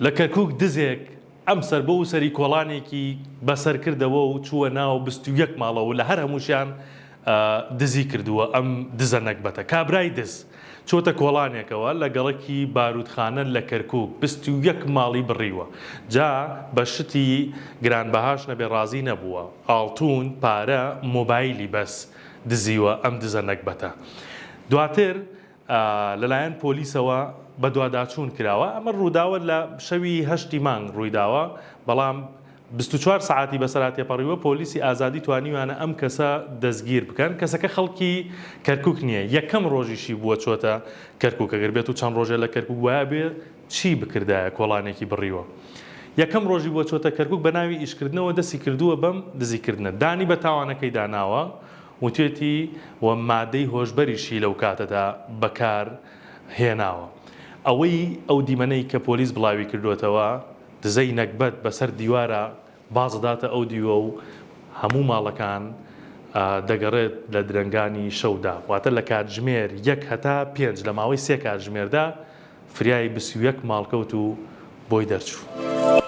لە کەرکووک دزێک ئەم سەر بە و سەری کۆڵانێکی بەسەر کردەوە و چووە ناو 21 ماڵەوە لە هەر هەمووشیان دزی کردووە ئەم دزە نەکبەتە. کابرای دز چۆتە کۆڵانێکەوە لە گەڵکی بارودخانە لە کەرکووک 21 ماڵی بڕیوە. جا بە شتی گرانبەهاش نەبێ ڕازی نەبووە، ئاڵتون پارە مۆبایلی بەس دزیوە ئەم دزە نەکبەتە. دواتر لەلایەن پۆلیسەوە بە دوواداچوون کراوە. ئەمە ڕووداوە لە شەوی هەشتی مانگ ڕوویداوە، بەڵام 24 ساعتی بەسەرات تێپەڕیوە پۆلیسی ئازادی توانیوانە ئەم کەسە دەستگیر بکەن. کەسەکە خەڵکی کەرکووک نییە، یەکەم ڕۆژیشی بووە چۆتە کەرکووک. ئەگەر بێت و چەند ڕۆژێ لە کەرکووک وایە بێ چی بکردایە کۆڵانێکی بڕیوە. یەکەم ڕۆژی بووە چۆتە کەرکووک بە ناوی ئیشکردنەوە دەستی کردووە بەم دزیکردنە. دانی بە تاوانەکەی داناوە وتێتی وە مادەی هۆشبەریشی لەو کاتەدا بەکار هێناوە. ئەوەی ئەو دیمەنەی کە پۆلیس بڵاوی کردوێتەوە دزەی نەکبەت بەسەر دیوارە بازداتە ئەو دیوە و هەموو ماڵەکان دەگەڕێت لە درەنگانی شەودا. واتە لە کاتژمێر 1 هەتا 5 لە ماوەی 3 کاتژمێردا فریای 21 ماڵکەوت و بۆی دەرچوو.